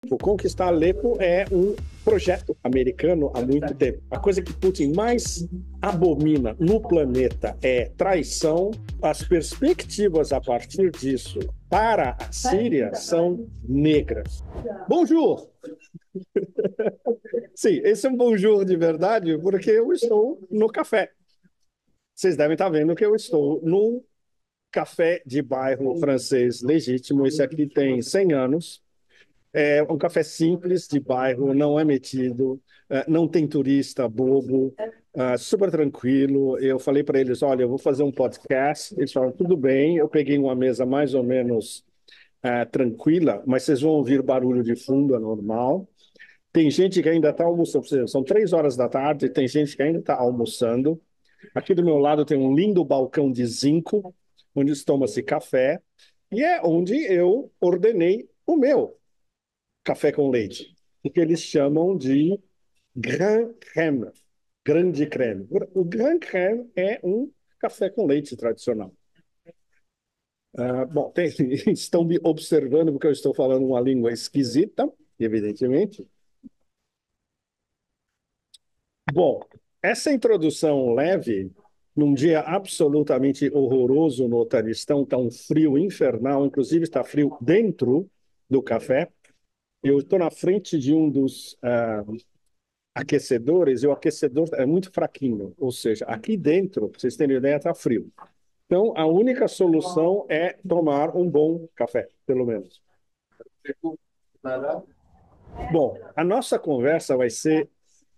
O conquistar Alepo é um projeto americano há muito tempo. A coisa que Putin mais abomina no planeta é traição. As perspectivas a partir disso para a Síria são negras. Bonjour! Sim, esse é um bonjour de verdade porque eu estou no café. Vocês devem estar vendo que eu estou num café de bairro francês legítimo. Esse aqui tem 100 anos. É um café simples de bairro, não é metido, não tem turista bobo, super tranquilo. Eu falei para eles, olha, eu vou fazer um podcast. Eles falaram, tudo bem. Eu peguei uma mesa mais ou menos tranquila, mas vocês vão ouvir barulho de fundo, é normal. Tem gente que ainda está almoçando. São 3 horas da tarde, tem gente que ainda está almoçando. Aqui do meu lado tem um lindo balcão de zinco, onde toma-se café, e é onde eu ordenei o meu café com leite, o que eles chamam de grand crème, grande creme. O grand crème é um café com leite tradicional. Bom, estão me observando porque eu estou falando uma língua esquisita, evidentemente. Bom, essa introdução leve, num dia absolutamente horroroso no Otaristão, está um frio infernal, inclusive está frio dentro do café. Eu estou na frente de um dos aquecedores, e o aquecedor é muito fraquinho, ou seja, aqui dentro, para vocês terem ideia, está frio. Então, a única solução é tomar um bom café, pelo menos. Bom, a nossa conversa vai ser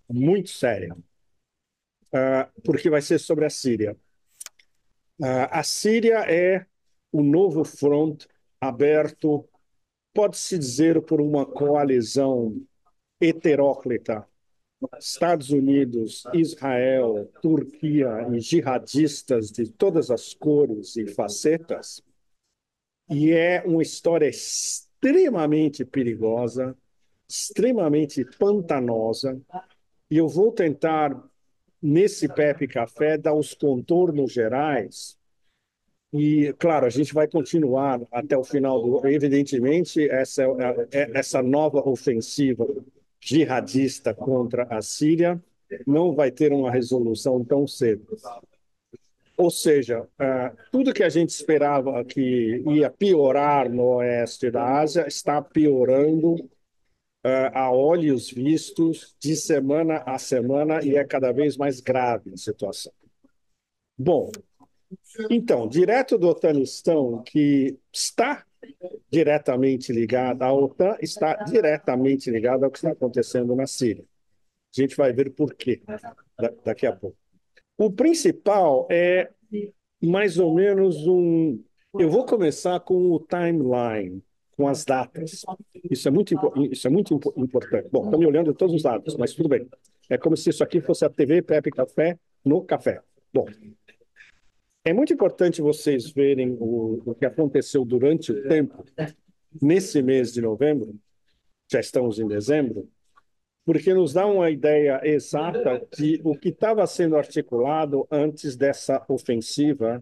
muito séria, porque vai ser sobre a Síria. A Síria é o novo front aberto, pode-se dizer, por uma coalizão heteróclita. Estados Unidos, Israel, Turquia e jihadistas de todas as cores e facetas. E é uma história extremamente perigosa, extremamente pantanosa. E eu vou tentar, nesse Pepe Café, dar os contornos gerais. E, claro, a gente vai continuar até o final do. Evidentemente, essa nova ofensiva jihadista contra a Síria não vai ter uma resolução tão cedo. Ou seja, tudo que a gente esperava que ia piorar no oeste da Ásia está piorando a olhos vistos, de semana a semana, e é cada vez mais grave a situação. Bom, então, direto do Afeganistão, que está diretamente ligada, a OTAN está diretamente ligada ao que está acontecendo na Síria. A gente vai ver por quê daqui a pouco. O principal é mais ou menos um. Eu vou começar com o timeline, com as datas. Isso é muito importante. Bom, estão me olhando todos os lados, mas tudo bem. É como se isso aqui fosse a TV Pepe Café no café. Bom, é muito importante vocês verem o que aconteceu durante o tempo, nesse mês de novembro, já estamos em dezembro, porque nos dá uma ideia exata de o que estava sendo articulado antes dessa ofensiva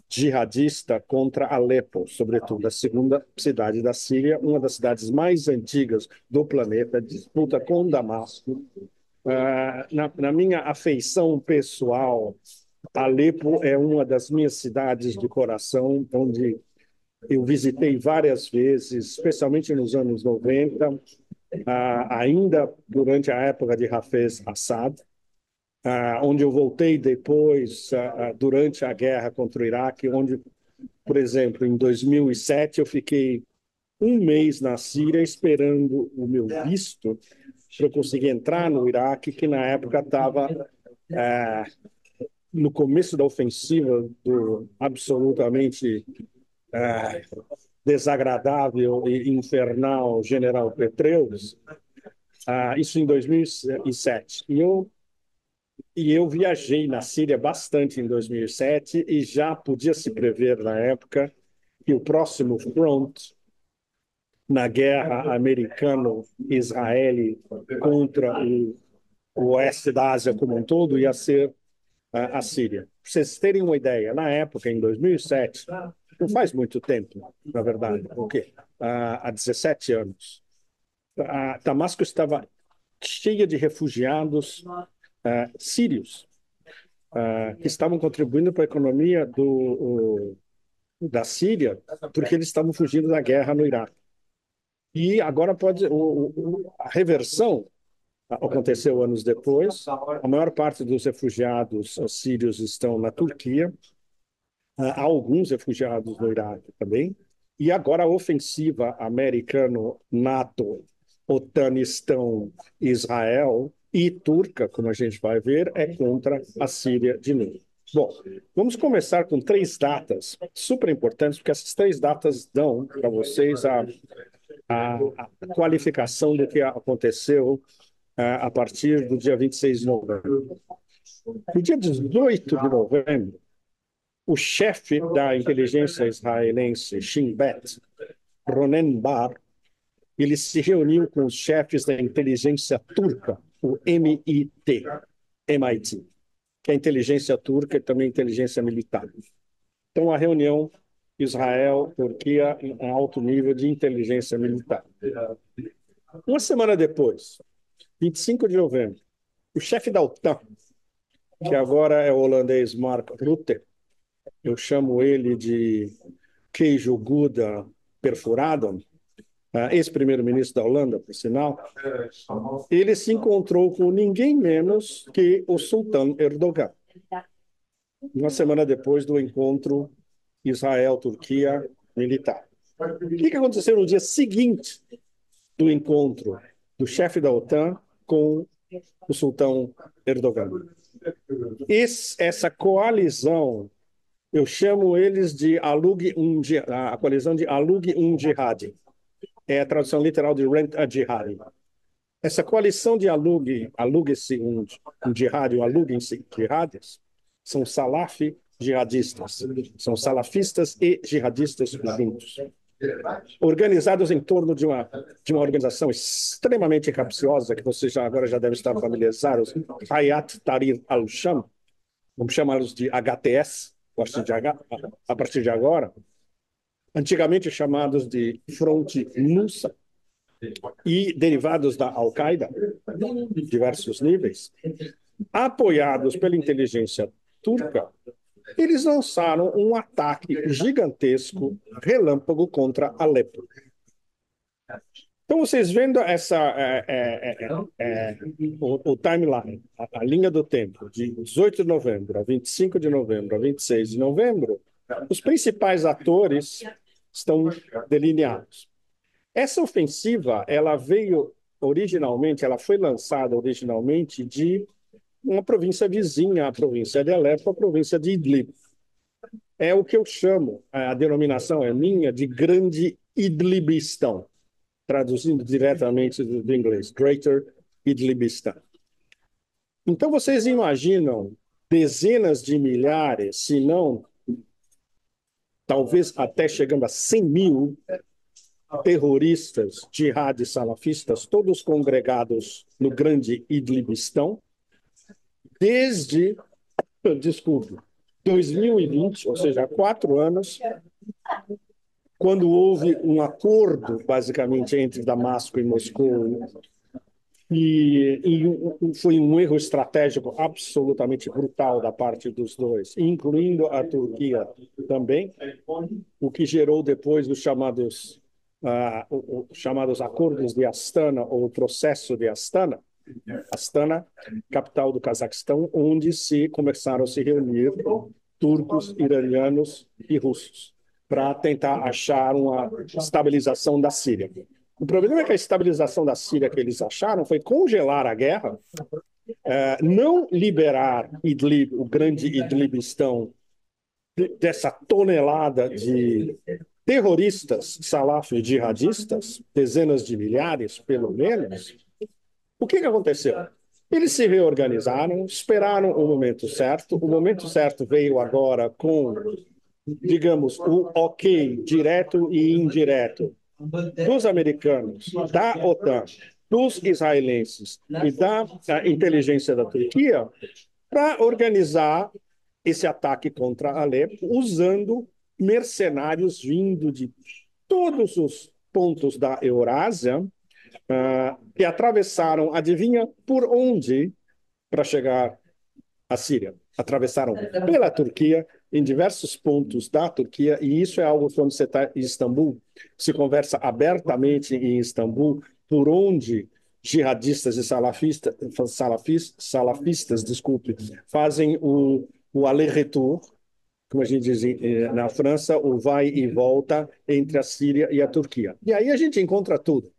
jihadista contra Alepo, sobretudo a segunda cidade da Síria, uma das cidades mais antigas do planeta, disputa com Damasco. Na minha afeição pessoal, Alepo é uma das minhas cidades de coração, onde eu visitei várias vezes, especialmente nos anos 90, ainda durante a época de Hafez Assad, onde eu voltei depois, durante a guerra contra o Iraque, onde, por exemplo, em 2007, eu fiquei um mês na Síria esperando o meu visto para eu conseguir entrar no Iraque, que na época estava no começo da ofensiva do absolutamente desagradável e infernal general Petraeus, isso em 2007. E eu viajei na Síria bastante em 2007 e já podia se prever na época que o próximo front na guerra americano-israeli contra o oeste da Ásia como um todo ia ser a Síria. Para vocês terem uma ideia, na época, em 2007, não faz muito tempo, na verdade, o quê? Há 17 anos, Damasco estava cheia de refugiados sírios que estavam contribuindo para a economia da Síria, porque eles estavam fugindo da guerra no Iraque. E agora a reversão aconteceu anos depois. A maior parte dos refugiados sírios estão na Turquia. Há alguns refugiados no Iraque também. E agora a ofensiva americano-NATO, OTAN, Israel e turca, como a gente vai ver, é contra a Síria de novo. Bom, vamos começar com 3 datas super importantes, porque essas 3 datas dão para vocês a qualificação do que aconteceu a partir do dia 26 de novembro. No dia 18 de novembro, o chefe da inteligência israelense, Shin Bet, Ronen Bar, ele se reuniu com os chefes da inteligência turca, o MIT, que é a inteligência turca e também inteligência militar. Então, a reunião Israel, Turquia, em alto nível de inteligência militar. Uma semana depois, 25 de novembro, o chefe da OTAN, que agora é o holandês Mark Rutte, eu chamo ele de queijo Gouda perfurado, ex-primeiro-ministro da Holanda, por sinal, ele se encontrou com ninguém menos que o sultão Erdogan. Uma semana depois do encontro Israel-Turquia militar. O que aconteceu no dia seguinte do encontro do chefe da OTAN com o sultão Erdogan? Essa coalizão, eu chamo eles de a coalizão de Alug Jihad. É a tradução literal de Rent a Jihad. Essa coalição de Alug-se Jihad, ou Alug-se Jihadis, são jihadistas. São salafistas e jihadistas juntos. Organizados em torno de uma organização extremamente capciosa, que você agora já deve estar familiarizados, Hayat Tahrir al-Sham, vamos chamá-los de HTS, a partir de agora, antigamente chamados de Fronte Nusra, e derivados da Al-Qaeda, diversos níveis, apoiados pela inteligência turca, eles lançaram um ataque gigantesco, relâmpago, contra Alepo. Então, vocês vendo o timeline, a linha do tempo, de 18 de novembro a 25 de novembro a 26 de novembro, os principais atores estão delineados. Essa ofensiva, ela foi lançada originalmente de uma província vizinha à província de Alepo, a província de Idlib. É o que eu chamo, a denominação é minha, de Grande Idlibistão, traduzindo diretamente do inglês, Greater Idlibistan. Então, vocês imaginam dezenas de milhares, se não, talvez até chegando a 100 mil terroristas, jihadis salafistas, todos congregados no Grande Idlibistão, desde, 2020, ou seja, há 4 anos, quando houve um acordo, basicamente, entre Damasco e Moscou, e foi um erro estratégico absolutamente brutal da parte dos dois, incluindo a Turquia também, o que gerou depois os chamados acordos de Astana, ou o processo de Astana, capital do Cazaquistão, onde começaram a se reunir turcos, iranianos e russos para tentar achar uma estabilização da Síria. O problema é que a estabilização da Síria que eles acharam foi congelar a guerra, não liberar Idlib, o grande Idlibistão, dessa tonelada de terroristas salafis jihadistas, dezenas de milhares, pelo menos. O que aconteceu? Eles se reorganizaram, esperaram o momento certo. O momento certo veio agora com, digamos, o ok direto e indireto dos americanos, da OTAN, dos israelenses e da inteligência da Turquia para organizar esse ataque contra Alepo, usando mercenários vindo de todos os pontos da Eurásia, que atravessaram, adivinha por onde para chegar à Síria? Atravessaram pela Turquia, em diversos pontos da Turquia, e isso é algo que, quando você está em Istambul, se conversa abertamente em Istambul, por onde jihadistas e salafistas, desculpe, fazem o aller-retour, como a gente diz na França, o vai e volta entre a Síria e a Turquia. E aí a gente encontra tudo: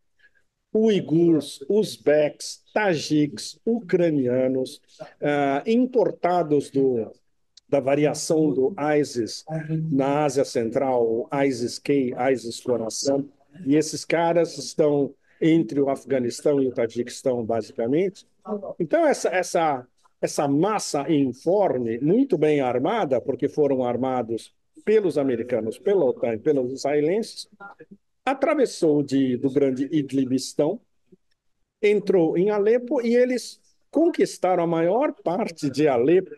uigures, uzbeques, tajiques, ucranianos, importados da variação do ISIS na Ásia Central, o ISIS-K, ISIS-Coração, e esses caras estão entre o Afeganistão e o Tajiquistão, basicamente. Então, essa massa informe, muito bem armada, porque foram armados pelos americanos, pela OTAN e pelos israelenses, atravessou do grande Idlibistão, entrou em Alepo e eles conquistaram a maior parte de Alepo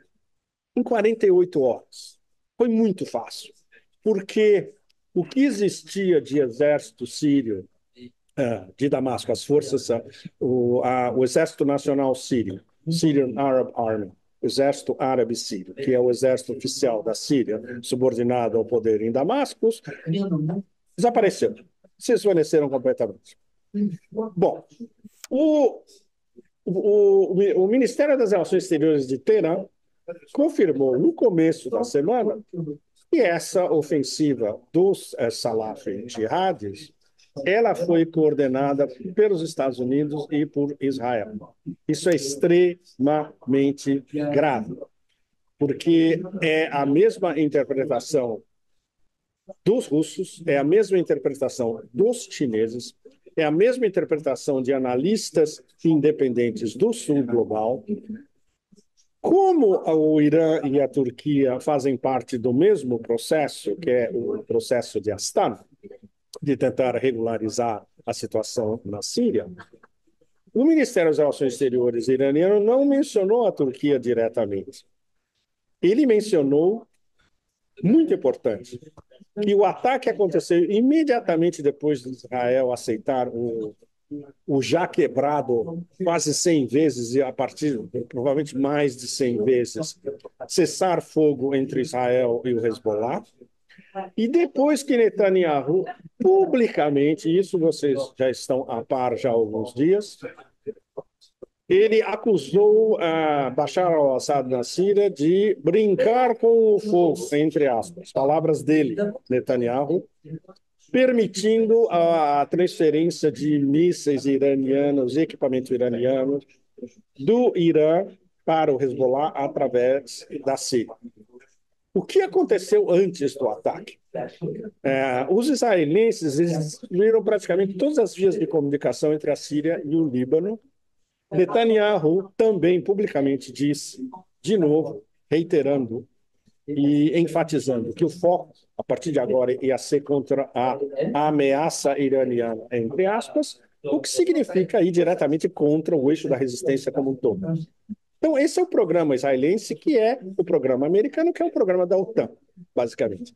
em 48 horas. Foi muito fácil, porque o que existia de exército sírio de Damasco, as forças, o Exército Nacional Sírio, Syrian Arab Army, o Exército Árabe Sírio, que é o exército oficial da Síria, subordinado ao poder em Damasco, desapareceu, se desvaneceram completamente. Bom, o, o Ministério das Relações Exteriores de Teherã confirmou no começo da semana que essa ofensiva dos Salaf Jihadis ela foi coordenada pelos Estados Unidos e por Israel. Isso é extremamente grave, porque é a mesma interpretação dos russos, é a mesma interpretação dos chineses, é a mesma interpretação de analistas independentes do Sul Global. Como o Irã e a Turquia fazem parte do mesmo processo, que é o processo de Astana, de tentar regularizar a situação na Síria, o Ministério das Relações Exteriores iraniano não mencionou a Turquia diretamente. Ele mencionou, muito importante, que o ataque aconteceu imediatamente depois de Israel aceitar o já quebrado quase 100 vezes, e a partir provavelmente mais de 100 vezes, cessar fogo entre Israel e o Hezbollah. E depois que Netanyahu, publicamente, isso vocês já estão a par já há alguns dias, ele acusou Bashar al-Assad na Síria de brincar com o fogo, entre aspas, palavras dele, Netanyahu, permitindo a transferência de mísseis iranianos, equipamento iraniano, do Irã para o Hezbollah através da Síria. O que aconteceu antes do ataque? Os israelenses destruíram praticamente todas as vias de comunicação entre a Síria e o Líbano. Netanyahu também publicamente disse, de novo, reiterando e enfatizando que o foco, a partir de agora, ia ser contra a ameaça iraniana, entre aspas, o que significa ir diretamente contra o eixo da resistência como um todo. Então, esse é o programa israelense, que é o programa americano, que é o programa da OTAN, basicamente.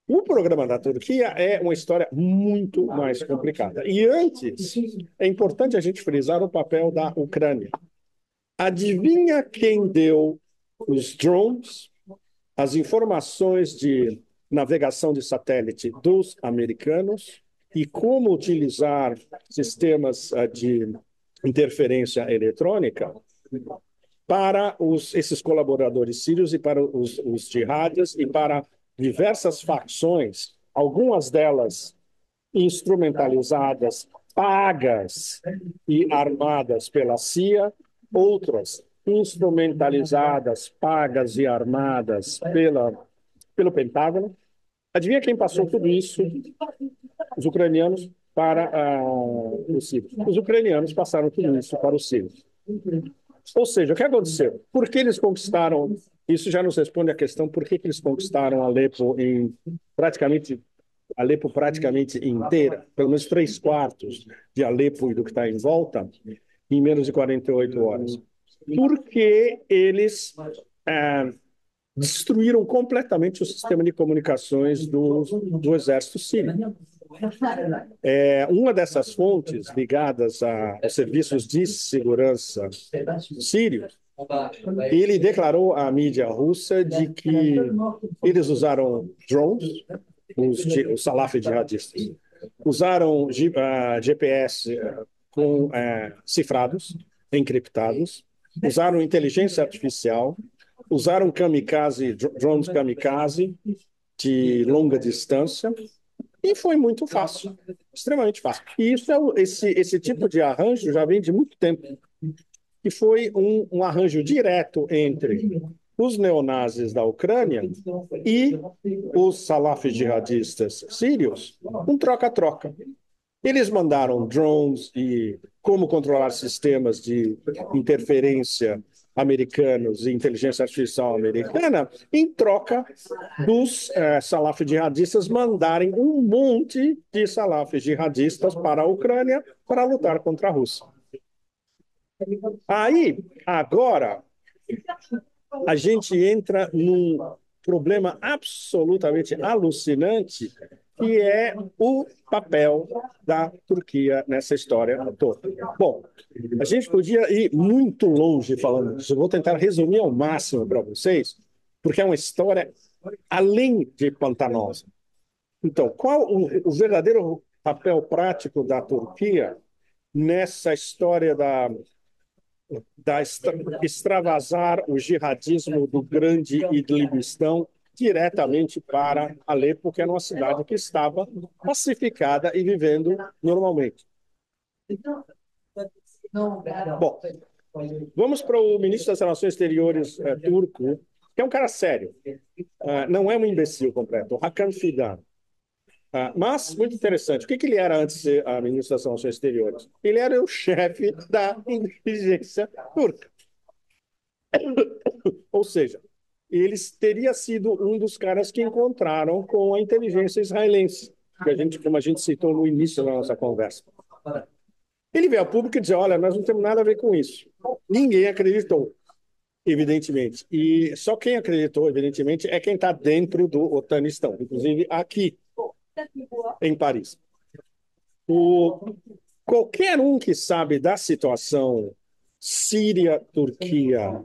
O programa da Turquia é uma história muito mais complicada. E antes, é importante a gente frisar o papel da Ucrânia. Adivinha quem deu os drones, as informações de navegação de satélite dos americanos e como utilizar sistemas de interferência eletrônica para esses colaboradores sírios e para os jihadis e para diversas facções, algumas delas instrumentalizadas, pagas e armadas pela CIA, outras instrumentalizadas, pagas e armadas pelo Pentágono. Adivinha quem passou tudo isso? Os ucranianos para os sírios. Os ucranianos passaram tudo isso para os sírios. Ou seja, o que aconteceu? Por que eles conquistaram? Isso já nos responde a questão por que eles conquistaram Alepo praticamente inteira, pelo menos 3/4 de Alepo e do que está em volta, em menos de 48 horas. Porque eles destruíram completamente o sistema de comunicações do exército sírio. Uma dessas fontes ligadas aos serviços de segurança sírios, ele declarou à mídia russa de que eles usaram drones, os salaf jihadistas, usaram GPS cifrados, encriptados, usaram inteligência artificial, usaram drones kamikaze de longa distância, e foi muito fácil, extremamente fácil. E esse tipo de arranjo já vem de muito tempo, que foi um arranjo direto entre os neonazis da Ucrânia e os salafis jihadistas sírios, um troca-troca. Eles mandaram drones e como controlar sistemas de interferência americanos e inteligência artificial americana, em troca dos salafis jihadistas mandarem um monte de salafis jihadistas para a Ucrânia para lutar contra a Rússia. Aí, agora, a gente entra num problema absolutamente alucinante, que é o papel da Turquia nessa história toda. Bom, a gente podia ir muito longe falando disso. Eu vou tentar resumir ao máximo para vocês, porque é uma história além de pantanosa. Então, qual o verdadeiro papel prático da Turquia nessa história extravasar o jihadismo do grande Idlibistão diretamente para Alepo, que era uma cidade que estava pacificada e vivendo normalmente? Bom, vamos para o ministro das Relações Exteriores turco, que é um cara sério, não é um imbecil completo, o Hakan Fidan. Mas, muito interessante, o que ele era antes de ser ministro das Relações Exteriores? Ele era o chefe da inteligência turca. Ou seja, ele teria sido um dos caras que encontraram com a inteligência israelense, como a gente citou no início da nossa conversa. Ele veio ao público e disse: olha, nós não temos nada a ver com isso. Ninguém acreditou, evidentemente. E só quem acreditou, evidentemente, é quem está dentro do Otanistão, inclusive aqui em Paris. Qualquer um que sabe da situação Síria-Turquia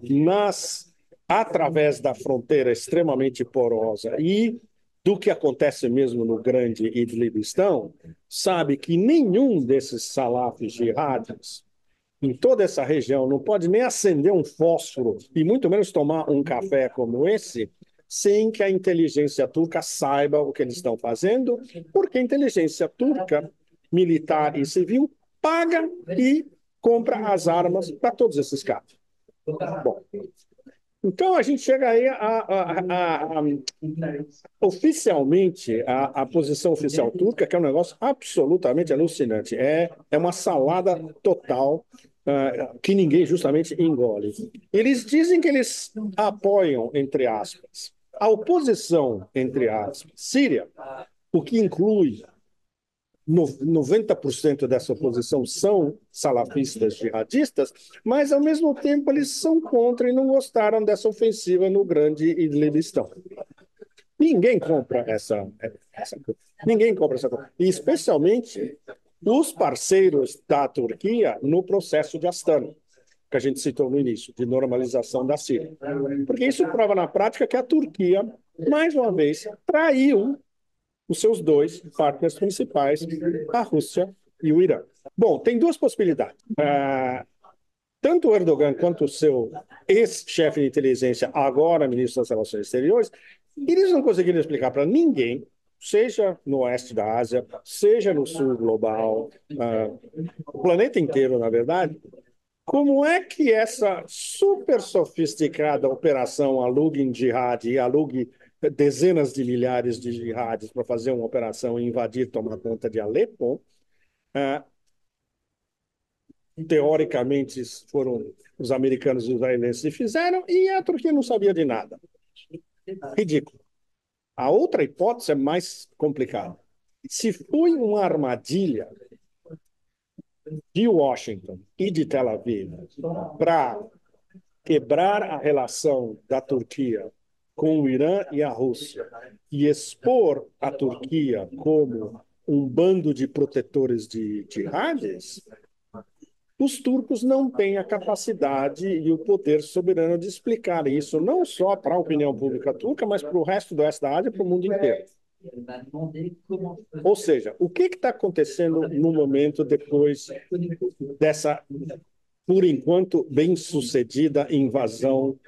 através da fronteira extremamente porosa e do que acontece mesmo no grande Idlibistão, sabe que nenhum desses salafis jihadis em toda essa região não pode nem acender um fósforo e muito menos tomar um café como esse sem que a inteligência turca saiba o que eles estão fazendo, porque a inteligência turca, militar e civil, paga e compra as armas para todos esses caras. Bom, então a gente chega aí oficialmente a posição oficial turca, que é um negócio absolutamente alucinante. É uma salada total que ninguém justamente engole. Eles dizem que eles apoiam, entre aspas, a oposição, entre aspas, síria, o que inclui 90% dessa oposição são salafistas jihadistas, mas, ao mesmo tempo, eles são contra e não gostaram dessa ofensiva no grande Idlibistão. Ninguém compra ninguém compra essa coisa. E, especialmente, os parceiros da Turquia no processo de Astana, que a gente citou no início, de normalização da Síria. Porque isso prova na prática que a Turquia, mais uma vez, traiu os seus dois partners principais, a Rússia e o Irã. Bom, tem duas possibilidades. Tanto o Erdogan quanto o seu ex-chefe de inteligência, agora ministro das Relações Exteriores, eles não conseguiram explicar para ninguém, seja no oeste da Ásia, seja no sul global, o planeta inteiro, na verdade, como é que essa super sofisticada operação Alugue Jihad e alugue dezenas de milhares de jihadis para fazer uma operação e invadir, tomar conta de Alepo, teoricamente foram os americanos e os israelenses que fizeram e a Turquia não sabia de nada. Ridículo. A outra hipótese é mais complicada. Se foi uma armadilha de Washington e de Tel Aviv para quebrar a relação da Turquia com o Irã e a Rússia e expor a Turquia como um bando de protetores de Hades, os turcos não têm a capacidade e o poder soberano de explicar isso, não só para a opinião pública turca, mas para o resto do oeste da Ásia e para o mundo inteiro. Ou seja, o que está acontecendo no momento depois dessa, por enquanto, bem-sucedida invasão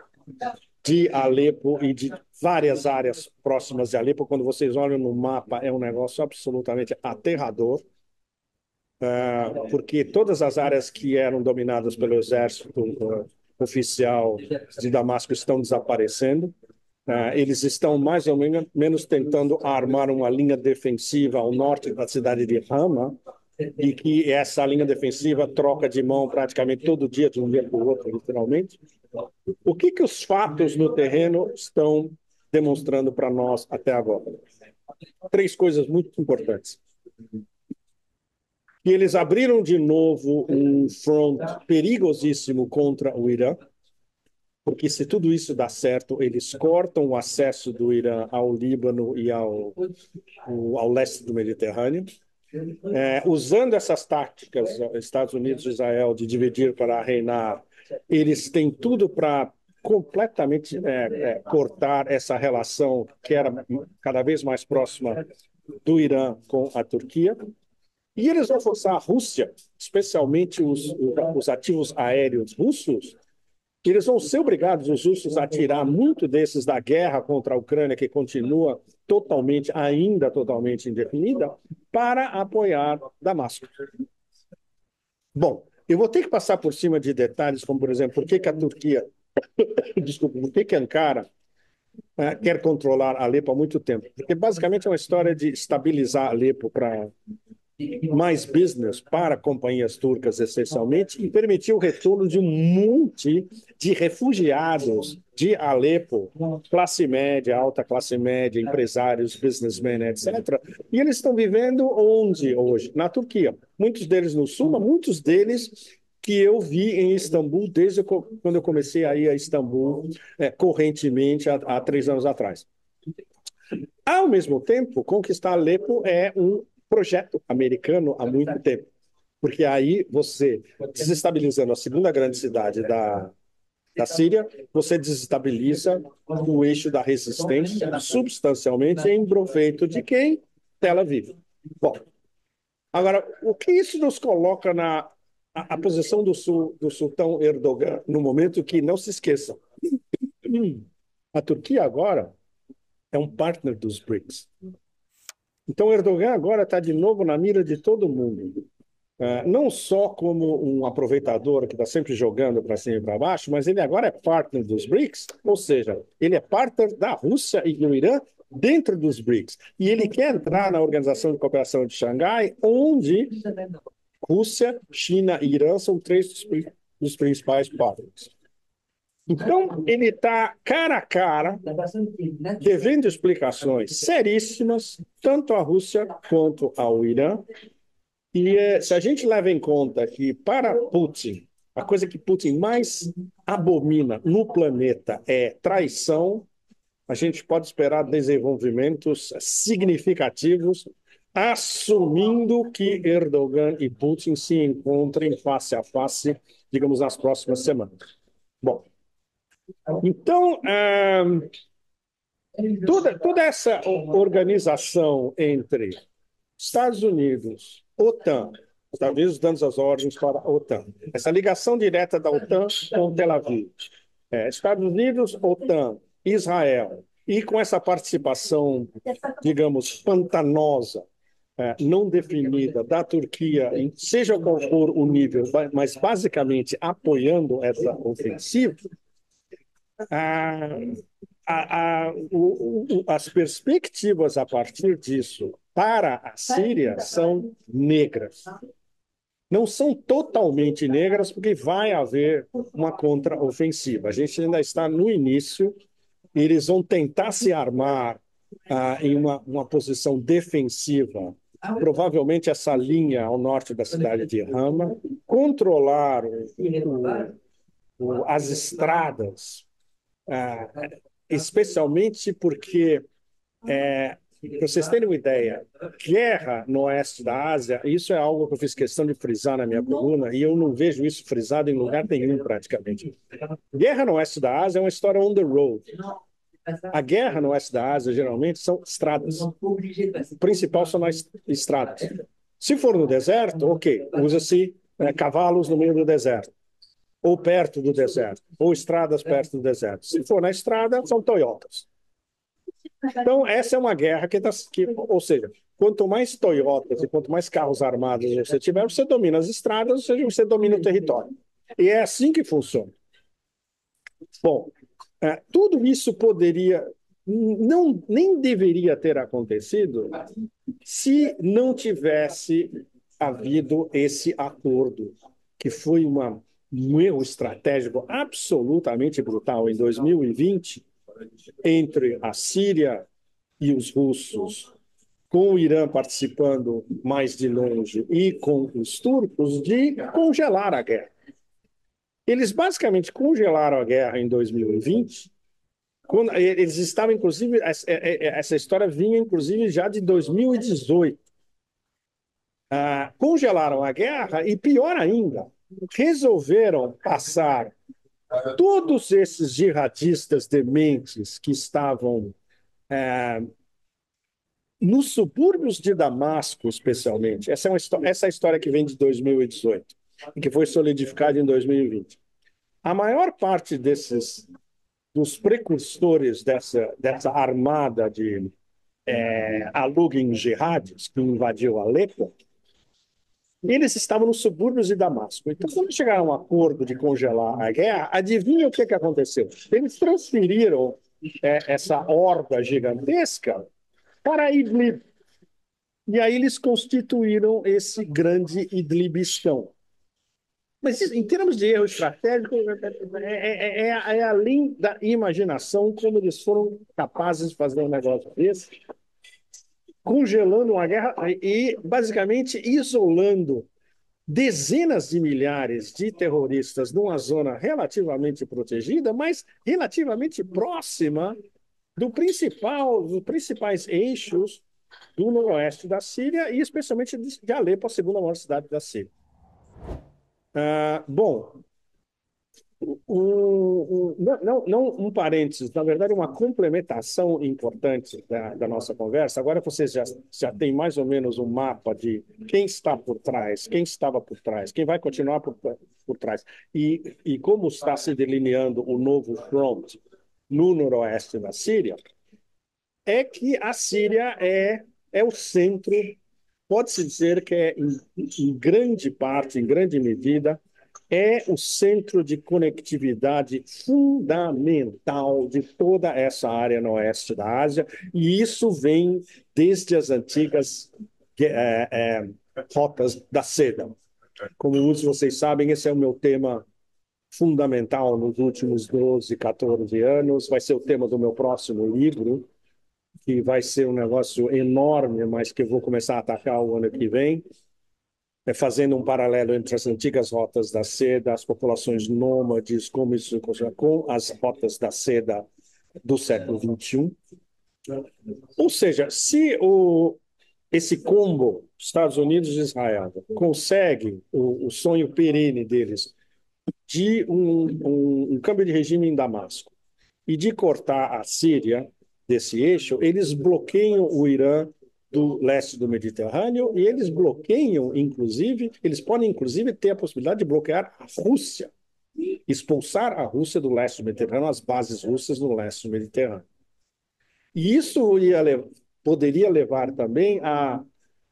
de Alepo e de várias áreas próximas de Alepo? Quando vocês olham no mapa, é um negócio absolutamente aterrador, porque todas as áreas que eram dominadas pelo exército oficial de Damasco estão desaparecendo. Eles estão mais ou menos tentando armar uma linha defensiva ao norte da cidade de Hama, e que essa linha defensiva troca de mão praticamente todo dia, de um dia para o outro, literalmente. O que os fatos no terreno estão demonstrando para nós até agora? Três coisas muito importantes. Que eles abriram de novo um front perigosíssimo contra o Irã, porque se tudo isso dá certo, eles cortam o acesso do Irã ao Líbano e ao leste do Mediterrâneo. Usando essas táticas, Estados Unidos e Israel, de dividir para reinar, eles têm tudo para completamente cortar essa relação que era cada vez mais próxima do Irã com a Turquia. E eles vão forçar a Rússia, especialmente os ativos aéreos russos, eles vão ser obrigados, os russos, a tirar muito desses da guerra contra a Ucrânia, que continua ainda totalmente indefinida, para apoiar Damasco. Bom, eu vou ter que passar por cima de detalhes, como, por exemplo, por que a Turquia, desculpa, por que Ankara quer controlar Alepo há muito tempo. Porque, basicamente, é uma história de estabilizar Alepo para mais business para companhias turcas, essencialmente, e permitiu o retorno de um monte de refugiados de Alepo, classe média, alta classe média, empresários, businessmen, etc. E eles estão vivendo onde hoje? Na Turquia. Muitos deles no sul, mas muitos deles que eu vi em Istambul desde quando eu comecei a ir a Istambul correntemente há 3 anos atrás. Ao mesmo tempo, conquistar Alepo é um projeto americano há muito tempo, porque aí você, desestabilizando a segunda grande cidade da Síria, você desestabiliza o eixo da resistência substancialmente em proveito de quem? Tel Aviv. Bom, agora, o que isso nos coloca na a posição do sultão Erdogan, no momento que, não se esqueçam, a Turquia agora é um partner dos BRICS. Então, Erdogan agora está de novo na mira de todo mundo. Não só como um aproveitador que está sempre jogando para cima e para baixo, mas ele agora é partner dos BRICS, ou seja, ele é partner da Rússia e do Irã dentro dos BRICS. E ele quer entrar na Organização de Cooperação de Xangai, onde Rússia, China e Irã são três dos principais partners. Então, ele está cara a cara, devendo explicações seríssimas, tanto à Rússia quanto ao Irã. E se a gente leva em conta que, para Putin, a coisa que Putin mais abomina no planeta é traição, a gente pode esperar desenvolvimentos significativos, assumindo que Erdogan e Putin se encontrem face a face, digamos, nas próximas semanas. Bom, então, toda essa organização entre Estados Unidos, OTAN, Estados Unidos dando as ordens para a OTAN, essa ligação direta da OTAN com Tel Aviv, Estados Unidos, OTAN, Israel, e com essa participação, digamos, pantanosa, não definida da Turquia, seja qual for o nível, mas basicamente apoiando essa ofensiva, as perspectivas a partir disso para a Síria são negras. Não são totalmente negras, porque vai haver uma contraofensiva. A gente ainda está no início, eles vão tentar se armar em uma posição defensiva, provavelmente essa linha ao norte da cidade de Hama, controlar as estradas, especialmente porque Para vocês terem uma ideia, guerra no oeste da Ásia, isso é algo que eu fiz questão de frisar na minha coluna, e eu não vejo isso frisado em lugar nenhum, praticamente. Guerra no oeste da Ásia é uma história on the road. A guerra no oeste da Ásia, geralmente, são estradas. O principal são as estradas. Se for no deserto, ok, usa-se cavalos no meio do deserto, ou perto do deserto, ou estradas perto do deserto. Se for na estrada, são Toyotas. Então, essa é uma guerra ou seja, quanto mais Toyotas e quanto mais carros armados você tiver, você domina as estradas, ou seja, você domina o território. E é assim que funciona. Bom, tudo isso nem deveria ter acontecido se não tivesse havido esse acordo, que foi um erro estratégico absolutamente brutal em 2020 entre a Síria e os russos, com o Irã participando mais de longe e com os turcos, de congelar a guerra. Eles basicamente congelaram a guerra em 2020. Quando, eles estavam, inclusive, essa história vinha, inclusive, já de 2018. Congelaram a guerra e, pior ainda, resolveram passar todos esses jihadistas dementes que estavam nos subúrbios de Damasco, especialmente. Essa é a história que vem de 2018 e que foi solidificada em 2020. A maior parte dos precursores dessa armada de Aluguem Jihadis, que invadiu Alepo, eles estavam nos subúrbios de Damasco. Então, quando chegaram a um acordo de congelar a guerra, adivinha o que aconteceu? Eles transferiram essa horda gigantesca para Idlib. E aí eles constituíram esse grande Idlibistão. Mas isso, em termos de erro estratégico, é além da imaginação como eles foram capazes de fazer um negócio desse, congelando uma guerra e, basicamente, isolando dezenas de milhares de terroristas numa zona relativamente protegida, mas relativamente próxima dos principais eixos do noroeste da Síria e especialmente de Alepo, a segunda maior cidade da Síria. Bom, não um parênteses, na verdade, uma complementação importante da nossa conversa. Agora vocês já têm mais ou menos um mapa de quem está por trás, quem estava por trás, quem vai continuar por trás, e como está se delineando o novo front no noroeste da Síria, é que a Síria é o centro, pode-se dizer que em grande parte, em grande medida, é o centro de conectividade fundamental de toda essa área no oeste da Ásia, e isso vem desde as antigas rotas da seda. Como muitos de vocês sabem, esse é o meu tema fundamental nos últimos 12, 14 anos, vai ser o tema do meu próximo livro, que vai ser um negócio enorme, mas que eu vou começar a atacar o ano que vem, fazendo um paralelo entre as antigas rotas da seda, as populações nômades, como isso com as rotas da seda do século XXI. Ou seja, se esse combo Estados Unidos e Israel consegue o sonho perene deles de um câmbio de regime em Damasco e de cortar a Síria desse eixo, eles bloqueiam o Irã do leste do Mediterrâneo e eles bloqueiam, inclusive, eles podem, inclusive, ter a possibilidade de bloquear a Rússia, expulsar a Rússia do leste do Mediterrâneo, as bases russas no leste do Mediterrâneo. E isso poderia levar também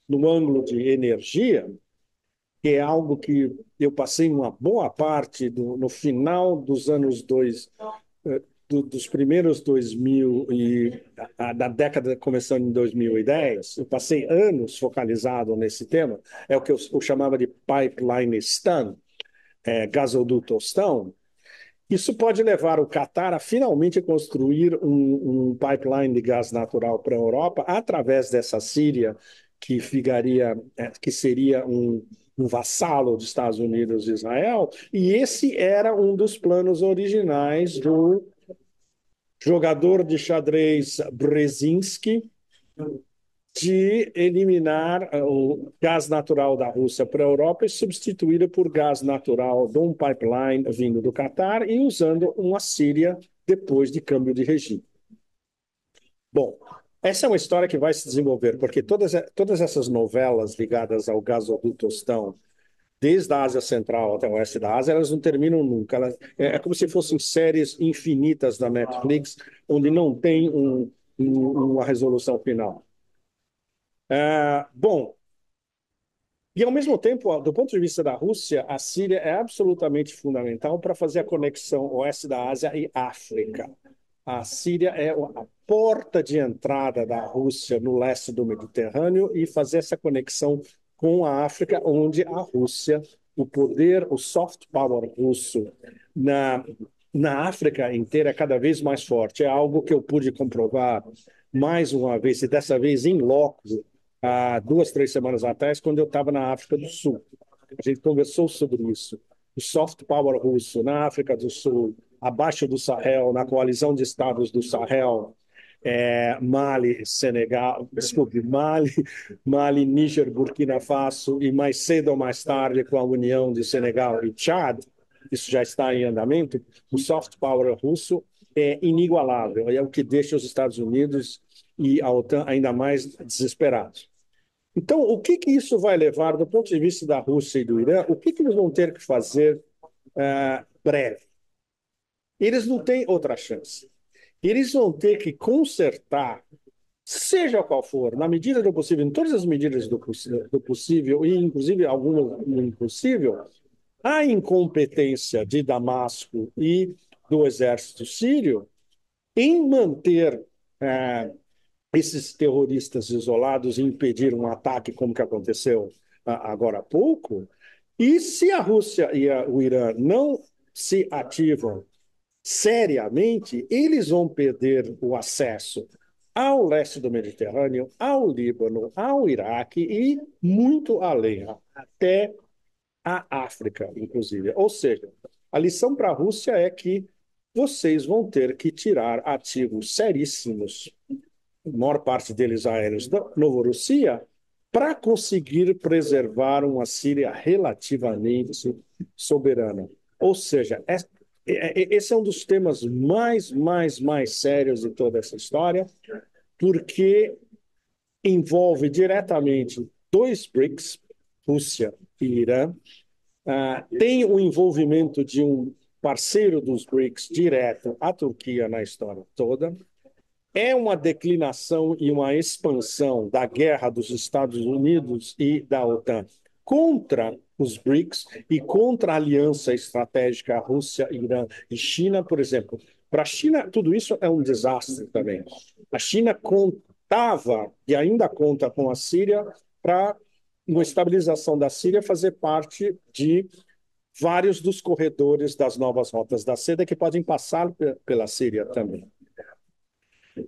no ângulo de energia, que é algo que eu passei uma boa parte no final dos anos dos primeiros 2000 da década começando em 2010, eu passei anos focalizado nesse tema, é o que eu chamava de pipeline stun, gasoduto-stun. Isso pode levar o Catar a finalmente construir um pipeline de gás natural para a Europa através dessa Síria, que seria um vassalo dos Estados Unidos e Israel, e esse era um dos planos originais do jogador de xadrez Brzezinski, de eliminar o gás natural da Rússia para a Europa e substituí-lo por gás natural de um pipeline vindo do Catar e usando uma Síria depois de câmbio de regime. Bom, essa é uma história que vai se desenvolver, porque todas essas novelas ligadas ao gasoduto Tostão, desde a Ásia Central até o oeste da Ásia, elas não terminam nunca. É como se fossem séries infinitas da Netflix, onde não tem uma resolução final. Bom, e, ao mesmo tempo, do ponto de vista da Rússia, a Síria é absolutamente fundamental para fazer a conexão oeste da Ásia e África. A Síria é a porta de entrada da Rússia no leste do Mediterrâneo e fazer essa conexão com a África, onde a Rússia, o poder, o soft power russo na África inteira é cada vez mais forte. É algo que eu pude comprovar mais uma vez, e dessa vez em loco, há 2, 3 semanas atrás, quando eu estava na África do Sul. A gente conversou sobre isso. O soft power russo na África do Sul, abaixo do Sahel, na coalizão de estados do Sahel, Mali, Senegal, desculpe, Mali, Níger, Burkina Faso e mais cedo ou mais tarde com a união de Senegal e Tchad, isso já está em andamento, o soft power russo é inigualável, é o que deixa os Estados Unidos e a OTAN ainda mais desesperados. Então, o que isso vai levar, do ponto de vista da Rússia e do Irã, o que eles vão ter que fazer breve? Eles não têm outra chance. Eles vão ter que consertar, seja qual for, na medida do possível, em todas as medidas do possível, e inclusive algumas do impossível, a incompetência de Damasco e do exército sírio em manter esses terroristas isolados e impedir um ataque como que aconteceu agora há pouco. E se a Rússia e o Irã não se ativam seriamente, eles vão perder o acesso ao leste do Mediterrâneo, ao Líbano, ao Iraque e muito além, até a África, inclusive. Ou seja, a lição para a Rússia é que vocês vão ter que tirar ativos seríssimos, a maior parte deles aéreos da Novorossia, para conseguir preservar uma Síria relativamente soberana. Ou seja, esse é um dos temas mais sérios de toda essa história, porque envolve diretamente dois BRICS, Rússia e Irã, tem o envolvimento de um parceiro dos BRICS direto, a Turquia, na história toda. É uma declinação e uma expansão da guerra dos Estados Unidos e da OTAN contra os BRICS e contra a aliança estratégica Rússia, Irã e China, por exemplo. Para a China, tudo isso é um desastre também. A China contava e ainda conta com a Síria para, uma estabilização da Síria, fazer parte de vários dos corredores das novas rotas da seda que podem passar pela Síria também.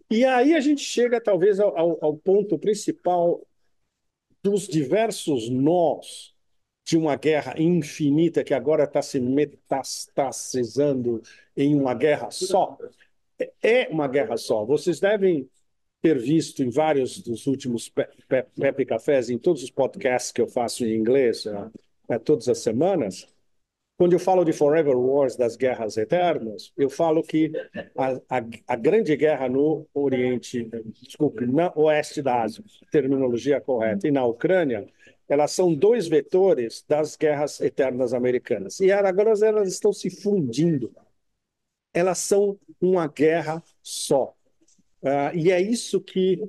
E aí a gente chega, talvez, ao ponto principal dos diversos nós de uma guerra infinita que agora está se metastasizando em uma guerra só. É uma guerra só. Vocês devem ter visto em vários dos últimos Pepe Cafés, em todos os podcasts que eu faço em inglês, todas as semanas, quando eu falo de Forever Wars, das guerras eternas, eu falo que a grande guerra no Oriente, desculpe, no Oeste da Ásia, terminologia correta, e na Ucrânia, elas são dois vetores das guerras eternas americanas. E agora elas estão se fundindo. Elas são uma guerra só. E é isso que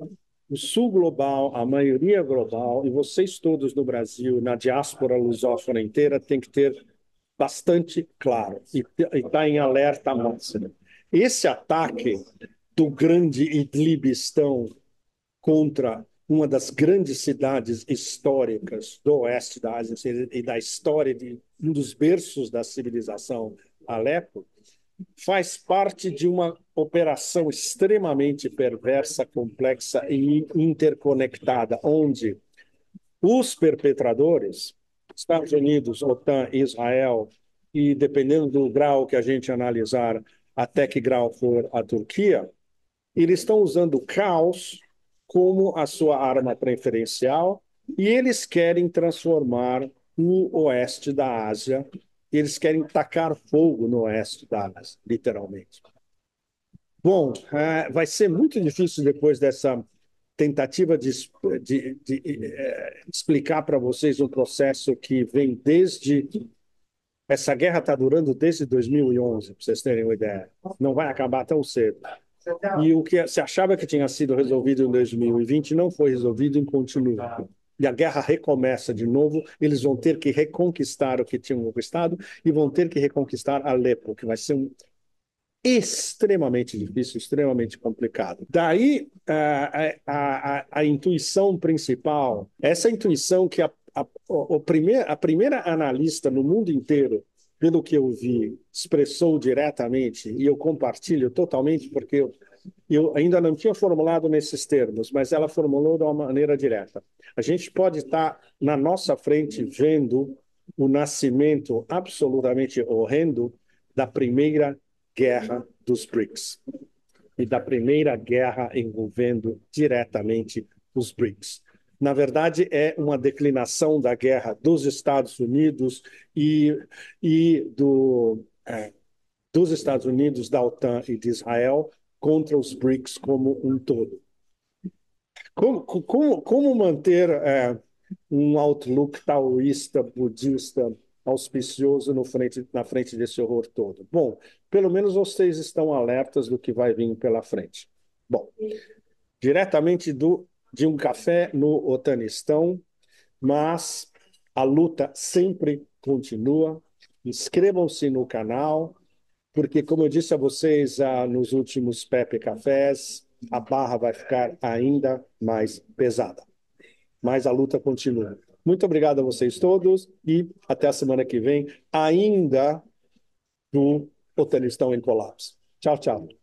o Sul global, a maioria global, e vocês todos no Brasil, na diáspora lusófona inteira, tem que ter bastante claro e está em alerta máximo. Esse ataque do grande Idlibistão contra uma das grandes cidades históricas do oeste da Ásia e da história de um dos berços da civilização, Alepo, faz parte de uma operação extremamente perversa, complexa e interconectada, onde os perpetradores, Estados Unidos, OTAN, Israel, e dependendo do grau que a gente analisar, até que grau for a Turquia, eles estão usando o caos como a sua arma preferencial, e eles querem transformar o oeste da Ásia, eles querem tacar fogo no oeste da Ásia, literalmente. Bom, vai ser muito difícil depois dessa tentativa de explicar para vocês um processo que vem desde. Essa guerra está durando desde 2011, para vocês terem uma ideia. Não vai acabar tão cedo. E o que se achava que tinha sido resolvido em 2020 não foi resolvido e continua. E a guerra recomeça de novo. Eles vão ter que reconquistar o que tinham conquistado e vão ter que reconquistar Alepo, que vai ser extremamente difícil, extremamente complicado. Daí a intuição principal, essa intuição que a primeira analista no mundo inteiro, pelo que eu vi, expressou diretamente, e eu compartilho totalmente, porque eu ainda não tinha formulado nesses termos, mas ela formulou de uma maneira direta. A gente pode estar na nossa frente vendo o nascimento absolutamente horrendo da primeira guerra dos BRICS e da primeira guerra envolvendo diretamente os BRICS. Na verdade, é uma declinação da guerra dos Estados Unidos e dos Estados Unidos, da OTAN e de Israel contra os BRICS como um todo. Como manter um outlook taoísta, budista, auspicioso na frente desse horror todo? Bom, pelo menos vocês estão alertas do que vai vir pela frente. Bom, diretamente de um café no Otanistão, mas a luta sempre continua. Inscrevam-se no canal, porque, como eu disse a vocês nos últimos Pepe Cafés, a barra vai ficar ainda mais pesada. Mas a luta continua. Muito obrigado a vocês todos e até a semana que vem, ainda do Otanistão em Colapso. Tchau, tchau.